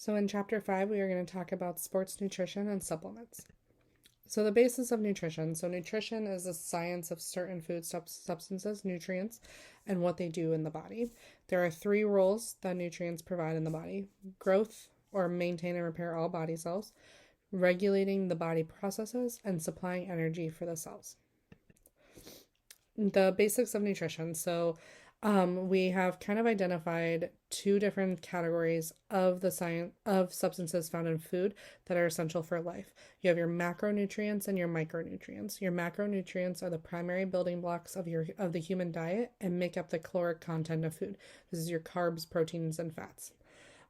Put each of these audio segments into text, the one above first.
So, in Chapter 5, we are going to talk about sports nutrition and supplements. So, the basis of nutrition. So, nutrition is the science of certain food substances, nutrients, and what they do in the body. There are three roles that nutrients provide in the body: growth, or maintain and repair all body cells, regulating the body processes, and supplying energy for the cells. The basics of nutrition. So, we have kind of identified two different categories of the science of substances found in food that are essential for life. You have your macronutrients and your micronutrients. Your macronutrients are the primary building blocks of the human diet and make up the caloric content of food. This is your carbs, proteins, and fats.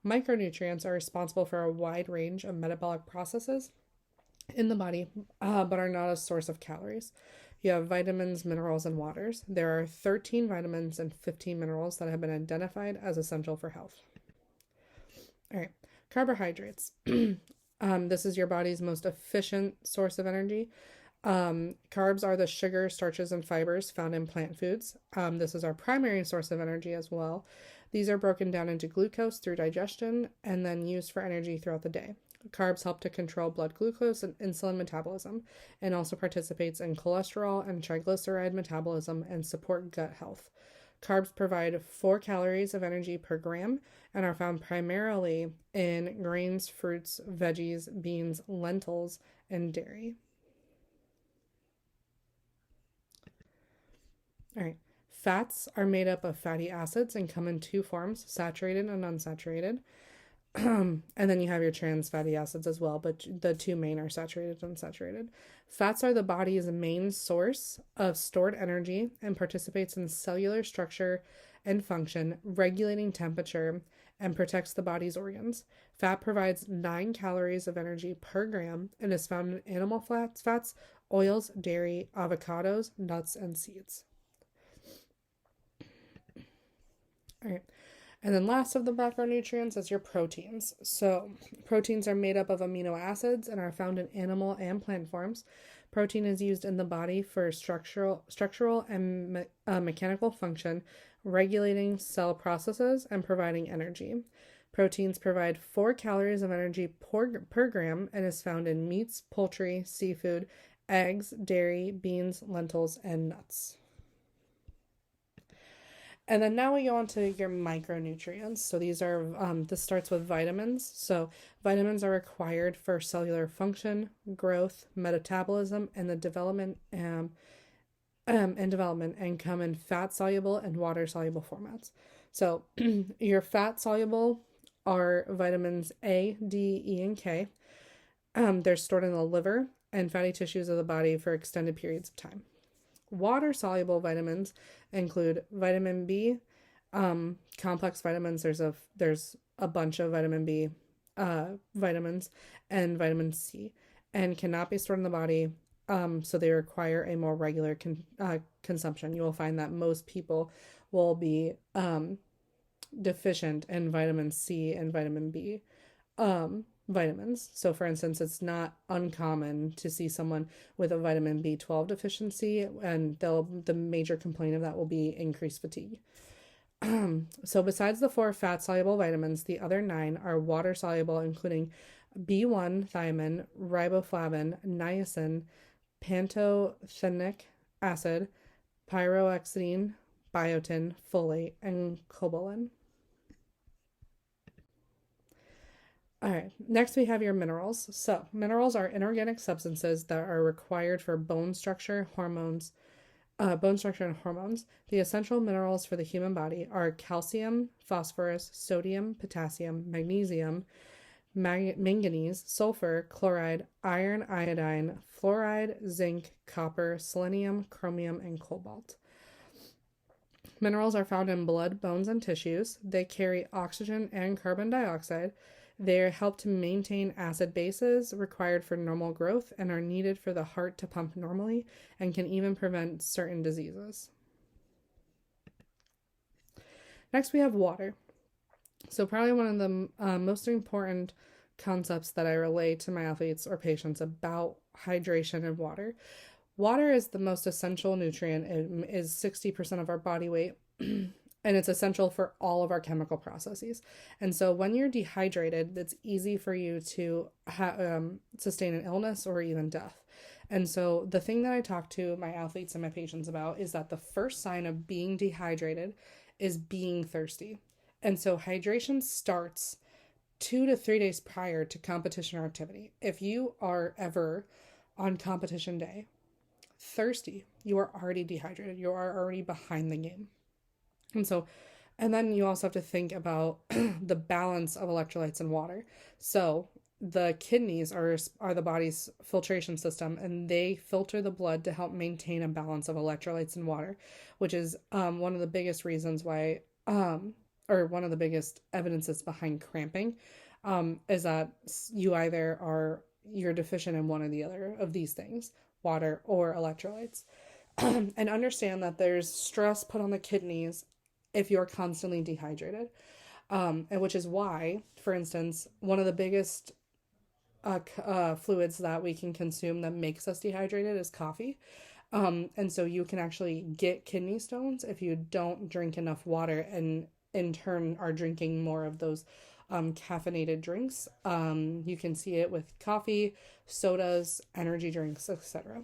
Micronutrients are responsible for a wide range of metabolic processes in the body, but are not a source of calories. You have vitamins, minerals, and waters. There are 13 vitamins and 15 minerals that have been identified as essential for health. All right, carbohydrates. This is your body's most efficient source of energy. Carbs are the sugar, starches, and fibers found in plant foods. This is our primary source of energy as well. These are broken down into glucose through digestion and then used for energy throughout the day. Carbs help to control blood glucose and insulin metabolism, and also participates in cholesterol and triglyceride metabolism and support gut health. Carbs provide 4 calories of energy per gram and are found primarily in grains, fruits, veggies, beans, lentils, and dairy. All right. Fats are made up of fatty acids and come in two forms: saturated and unsaturated. And then you have your trans fatty acids as well, but the two main are saturated and unsaturated. Fats are the body's main source of stored energy and participates in cellular structure and function, regulating temperature, and protects the body's organs. Fat provides 9 calories of energy per gram and is found in animal fats, oils, dairy, avocados, nuts, and seeds. All right. And then last of the macronutrients is your proteins. So proteins are made up of amino acids and are found in animal and plant forms. Protein is used in the body for structural and mechanical function, regulating cell processes and providing energy. Proteins provide 4 calories of energy per gram and is found in meats, poultry, seafood, eggs, dairy, beans, lentils, and nuts. And then now we go on to your micronutrients. So this starts with vitamins. So vitamins are required for cellular function, growth, metabolism, and the development and come in fat soluble and water soluble formats. So your fat soluble are vitamins A, D, E, and K. They're stored in the liver and fatty tissues of the body for extended periods of time. Water-soluble vitamins include vitamin B, complex vitamins. There's a bunch of vitamin B vitamins, and vitamin C, and cannot be stored in the body, so they require a more regular consumption. You will find that most people will be deficient in vitamin C and vitamin B vitamins. So, for instance, it's not uncommon to see someone with a vitamin B12 deficiency, and the major complaint of that will be increased fatigue. So, besides the 4 fat soluble vitamins, the other 9 are water soluble, including B1, thiamine, riboflavin, niacin, pantothenic acid, pyroxidine, biotin, folate, and cobalamin. All right, next we have your minerals. So, minerals are inorganic substances that are required for bone structure and hormones. The essential minerals for the human body are calcium, phosphorus, sodium, potassium, magnesium, manganese, sulfur, chloride, iron, iodine, fluoride, zinc, copper, selenium, chromium, and cobalt. Minerals are found in blood, bones, and tissues. They carry oxygen and carbon dioxide. They help to maintain acid bases required for normal growth and are needed for the heart to pump normally and can even prevent certain diseases. Next, we have water. So probably one of the most important concepts that I relay to my athletes or patients about hydration and water. Water is the most essential nutrient. It is 60% of our body weight. and it's essential for all of our chemical processes. And so when you're dehydrated, it's easy for you to sustain an illness or even death. And so the thing that I talk to my athletes and my patients about is that the first sign of being dehydrated is being thirsty. And so hydration starts 2 to 3 days prior to competition or activity. If you are ever on competition day thirsty, you are already dehydrated. You are already behind the game. And so, and then you also have to think about the balance of electrolytes and water. So the kidneys are the body's filtration system, and they filter the blood to help maintain a balance of electrolytes and water, which is one of the biggest reasons why, or one of the biggest evidences behind cramping, is that you're deficient in one or the other of these things, water or electrolytes. And understand that there's stress put on the kidneys if you're constantly dehydrated. And which is why, for instance, one of the biggest fluids that we can consume that makes us dehydrated is coffee. And so you can actually get kidney stones if you don't drink enough water and in turn are drinking more of those caffeinated drinks. You can see it with coffee, sodas, energy drinks, etc.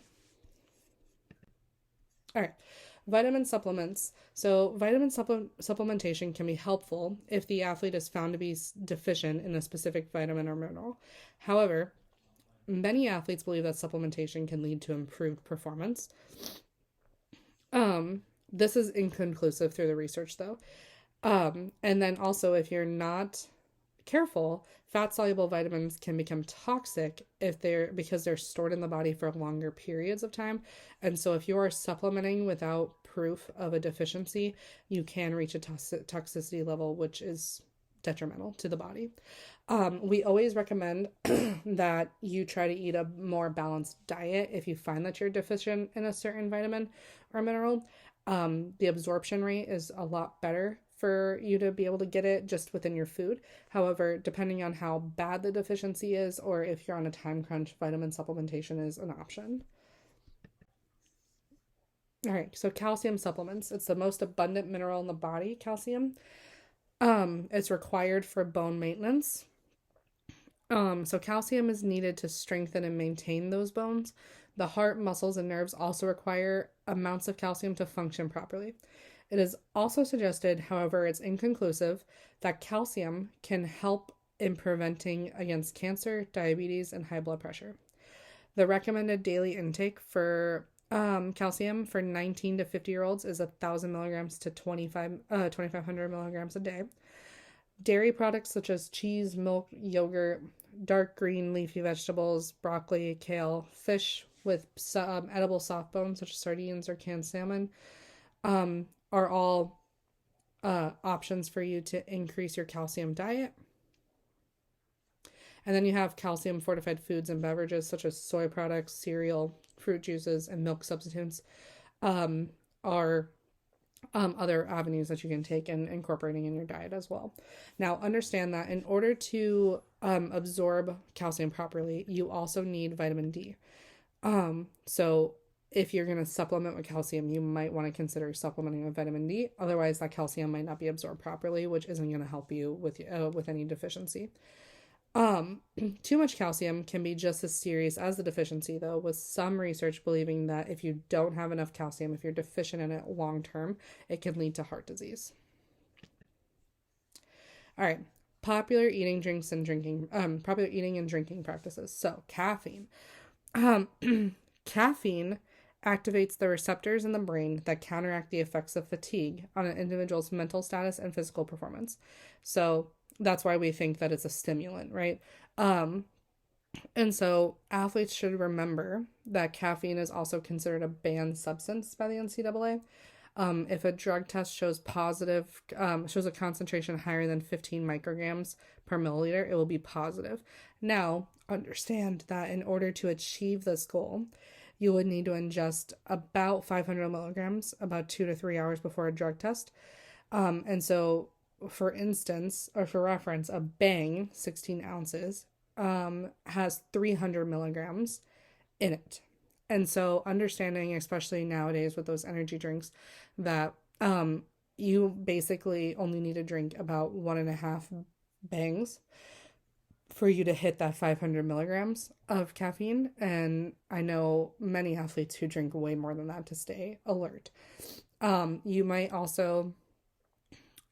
All right. Vitamin supplements. So, vitamin supplementation can be helpful if the athlete is found to be deficient in a specific vitamin or mineral. However, many athletes believe that supplementation can lead to improved performance. This is inconclusive through the research, though. And then also, if you're not careful, fat soluble vitamins can become toxic because they're stored in the body for longer periods of time. And so if you are supplementing without proof of a deficiency, you can reach a toxicity level which is detrimental to the body. We always recommend that you try to eat a more balanced diet if you find that you're deficient in a certain vitamin or mineral. The absorption rate is a lot better for you to be able to get it just within your food. However, depending on how bad the deficiency is or if you're on a time crunch, vitamin supplementation is an option. All right, so calcium supplements. It's the most abundant mineral in the body, calcium. It's required for bone maintenance. So calcium is needed to strengthen and maintain those bones. The heart, muscles, and nerves also require amounts of calcium to function properly. It is also suggested, however, it's inconclusive, that calcium can help in preventing against cancer, diabetes, and high blood pressure. The recommended daily intake for calcium for 19 to 50-year-olds is 1,000 milligrams to 2,500 milligrams a day. Dairy products such as cheese, milk, yogurt, dark green leafy vegetables, broccoli, kale, fish with edible soft bones such as sardines or canned salmon are all options for you to increase your calcium diet. And then you have calcium fortified foods and beverages such as soy products, cereal, fruit juices, and milk substitutes are other avenues that you can take and incorporating in your diet as well. Now, understand that in order to absorb calcium properly, you also need vitamin D. So if you're going to supplement with calcium, you might want to consider supplementing with vitamin D. Otherwise, that calcium might not be absorbed properly, which isn't going to help you with any deficiency. Too much calcium can be just as serious as the deficiency, though, with some research believing that if you don't have enough calcium, if you're deficient in it long term, it can lead to heart disease. All right, popular eating and drinking practices. So, caffeine. Caffeine activates the receptors in the brain that counteract the effects of fatigue on an individual's mental status and physical performance. So, that's why we think that it's a stimulant, right? And so athletes should remember that caffeine is also considered a banned substance by the NCAA. If a drug test shows a concentration higher than 15 micrograms per milliliter, it will be positive. Now, understand that in order to achieve this goal, you would need to ingest about 500 milligrams about 2 to 3 hours before a drug test. And so, for instance, or for reference, a Bang, 16 ounces, has 300 milligrams in it. And so understanding, especially nowadays with those energy drinks, that you basically only need to drink about 1.5 bangs for you to hit that 500 milligrams of caffeine. And I know many athletes who drink way more than that to stay alert. You might also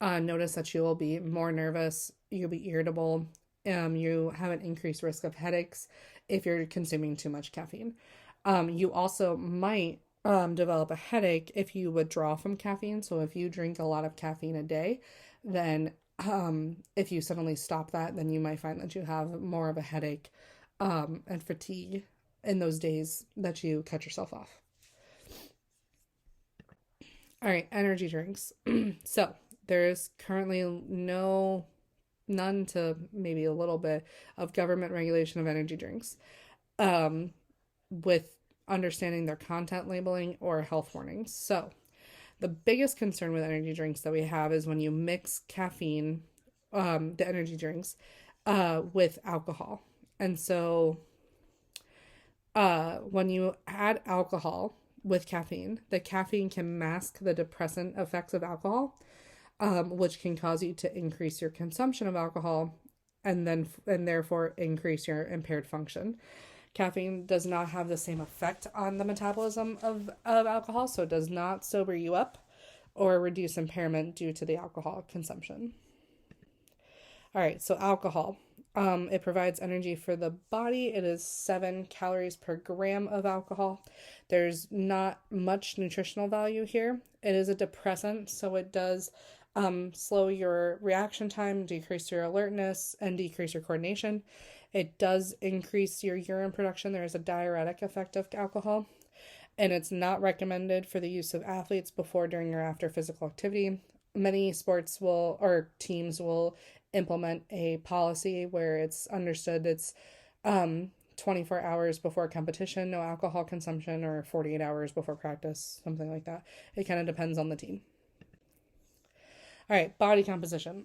notice that you will be more nervous, you'll be irritable, you have an increased risk of headaches if you're consuming too much caffeine. You also might develop a headache if you withdraw from caffeine. So if you drink a lot of caffeine a day, then if you suddenly stop that, then you might find that you have more of a headache and fatigue in those days that you cut yourself off. All right, energy drinks. So there's currently none to maybe a little bit of government regulation of energy drinks, with understanding their content labeling or health warnings. So the biggest concern with energy drinks that we have is when you mix caffeine, the energy drinks, with alcohol. And so when you add alcohol with caffeine, the caffeine can mask the depressant effects of alcohol, which can cause you to increase your consumption of alcohol and therefore increase your impaired function. Caffeine does not have the same effect on the metabolism of alcohol, so it does not sober you up or reduce impairment due to the alcohol consumption. All right, so alcohol. It provides energy for the body. It is 7 calories per gram of alcohol. There's not much nutritional value here. It is a depressant, so it does slow your reaction time, decrease your alertness, and decrease your coordination. It does increase your urine production. There is a diuretic effect of alcohol, and it's not recommended for the use of athletes before, during, or after physical activity. Many sports will, or teams will, implement a policy where it's understood it's 24 hours before competition, no alcohol consumption, or 48 hours before practice, something like that. It kind of depends on the team. All right, body composition.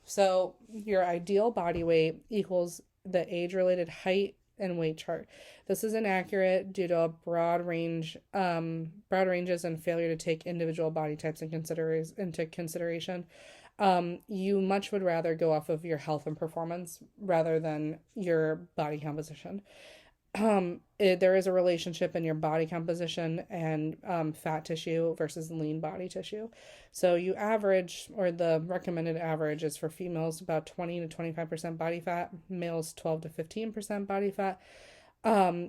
So your ideal body weight equals the age-related height and weight chart. This is inaccurate due to a broad ranges and failure to take individual body types into consideration. You much would rather go off of your health and performance rather than your body composition. There is a relationship in your body composition and fat tissue versus lean body tissue. So you average, or the recommended average is for females about 20 to 25% body fat, males 12 to 15% body fat.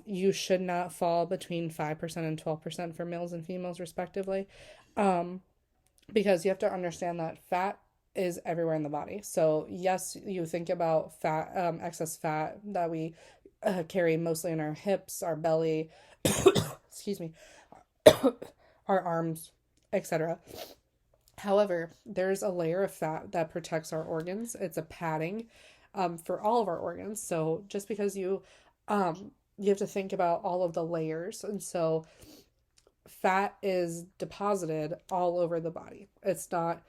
You should not fall between 5% and 12% for males and females respectively, because you have to understand that fat is everywhere in the body. So yes, you think about fat, excess fat that we carry mostly in our hips, our belly, excuse me, our arms, etc. However, there's a layer of fat that protects our organs. It's a padding for all of our organs. So just because you have to think about all of the layers. And so fat is deposited all over the body. It's not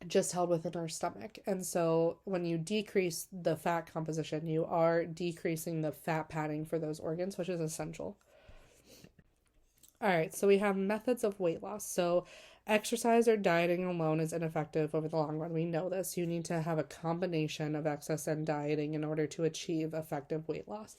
just held within our stomach. And so when you decrease the fat composition, you are decreasing the fat padding for those organs, which is essential. All right, so we have methods of weight loss. So exercise or dieting alone is ineffective over the long run. We know this. You need to have a combination of exercise and dieting in order to achieve effective weight loss.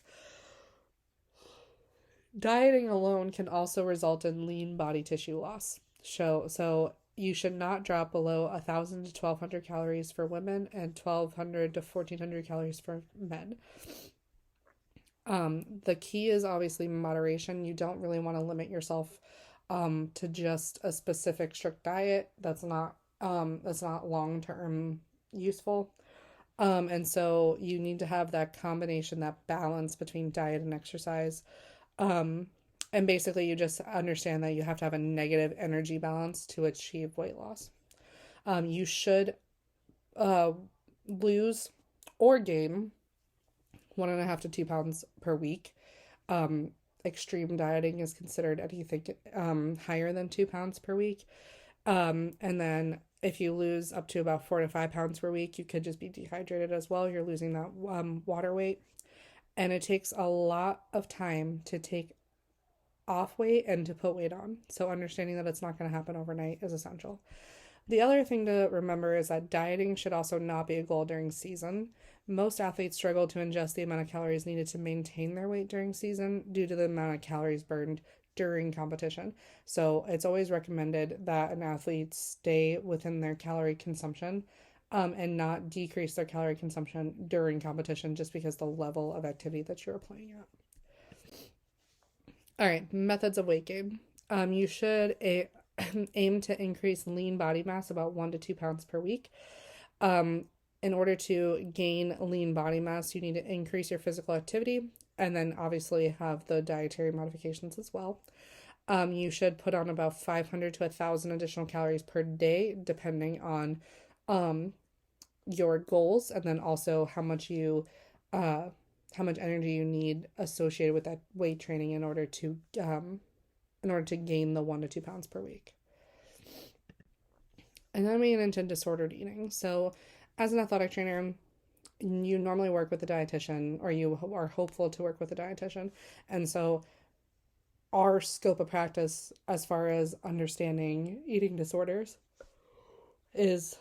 Dieting alone can also result in lean body tissue loss. So you should not drop below 1,000 to 1,200 calories for women and 1,200 to 1,400 calories for men. The key is obviously moderation. You don't really want to limit yourself to just a specific strict diet. That's not long-term useful. And so you need to have that combination, that balance between diet and exercise. And basically you just understand that you have to have a negative energy balance to achieve weight loss. You should lose or gain 1.5 to 2 pounds per week. Extreme dieting is considered anything higher than 2 pounds per week. And then if you lose up to about 4 to 5 pounds per week, you could just be dehydrated as well. You're losing that water weight. And it takes a lot of time to take off weight and to put weight on. So understanding that it's not going to happen overnight is essential. The other thing to remember is that dieting should also not be a goal during season. Most athletes struggle to ingest the amount of calories needed to maintain their weight during season due to the amount of calories burned during competition. So it's always recommended that an athlete stay within their calorie consumption, and not decrease their calorie consumption during competition just because the level of activity that you're playing at. All right, methods of weight gain. You should aim to increase lean body mass about 1 to 2 pounds per week. Um, in order to gain lean body mass, you need to increase your physical activity and then obviously have the dietary modifications as well. You should put on about 500 to 1,000 additional calories per day, depending on um, your goals, and then also uh, how much energy you need associated with that weight training in order to gain the 1 to 2 pounds per week. And then we get into disordered eating. So, as an athletic trainer, you normally work with a dietitian, or you are hopeful to work with a dietitian. And so, our scope of practice, as far as understanding eating disorders, is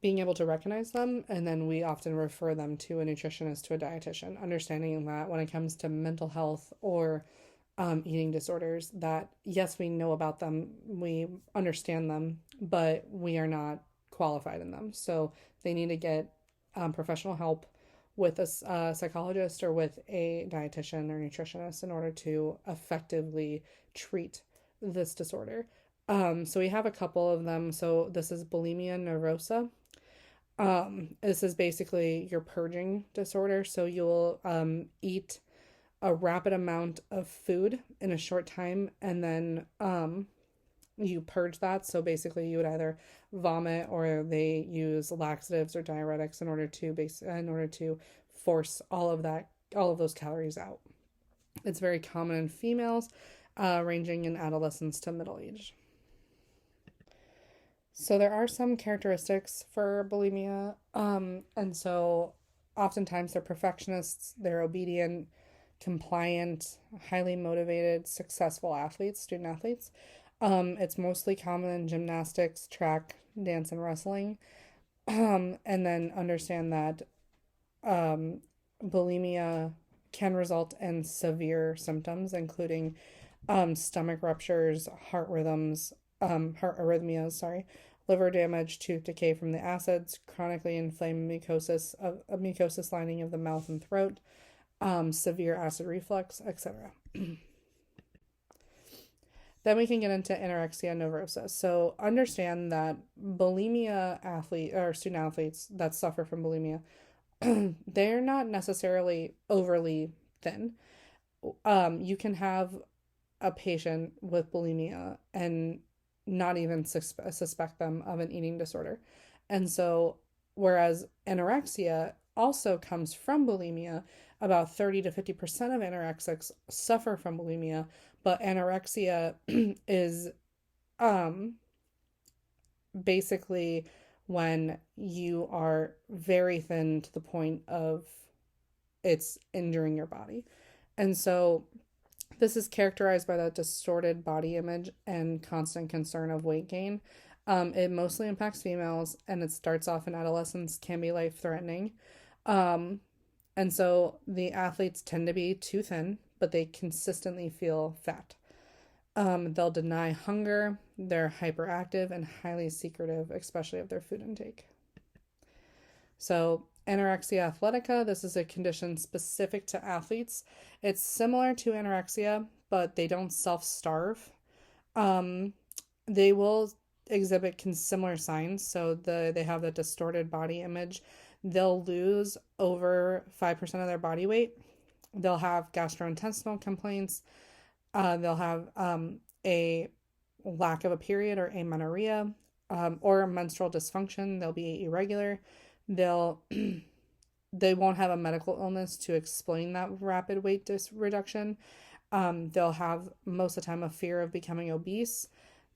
being able to recognize them, and then we often refer them to a nutritionist, to a dietitian, understanding that when it comes to mental health or eating disorders, that yes, we know about them, we understand them, but we are not qualified in them. So they need to get professional help with a psychologist or with a dietitian or nutritionist in order to effectively treat this disorder. So we have a couple of them. So this is bulimia nervosa. This is basically your purging disorder. So you'll eat a rapid amount of food in a short time, and then you purge that. So basically, you would either vomit, or they use laxatives or diuretics in order to force all of those calories out. It's very common in females, ranging in adolescence to middle age. So there are some characteristics for bulimia, and so oftentimes they're perfectionists, they're obedient, compliant, highly motivated, successful athletes, student athletes. It's mostly common in gymnastics, track, dance, and wrestling. And then understand that um, bulimia can result in severe symptoms, including stomach ruptures, heart arrhythmias, sorry, liver damage, tooth decay from the acids, chronically inflamed mucosis lining of the mouth and throat, severe acid reflux, etc. Then we can get into anorexia nervosa. So understand that bulimia athlete or student athletes that suffer from bulimia, they're not necessarily overly thin. You can have a patient with bulimia and not even suspect them of an eating disorder. And so, whereas anorexia also comes from bulimia, about 30 to 50% of anorexics suffer from bulimia, but anorexia is um, basically when you are very thin to the point of it's injuring your body. And so this is characterized by that distorted body image and constant concern of weight gain. It mostly impacts females, and it starts off in adolescence, can be life threatening. Um, and so the athletes tend to be too thin, but they consistently feel fat. They'll deny hunger, they're hyperactive and highly secretive, especially of their food intake. So, anorexia athletica, this is a condition specific to athletes. It's similar to anorexia, but they don't self starve. Um, they will exhibit similar signs. So, they have the distorted body image. They'll lose over 5% of their body weight. They'll have gastrointestinal complaints. They'll have a lack of a period or amenorrhea, or menstrual dysfunction. They'll be irregular. They'll they won't have a medical illness to explain that rapid weight reduction. They'll have most of the time a fear of becoming obese.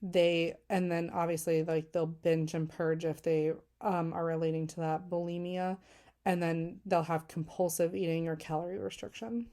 And then obviously like they'll binge and purge if they are relating to that bulimia, and then they'll have compulsive eating or calorie restriction.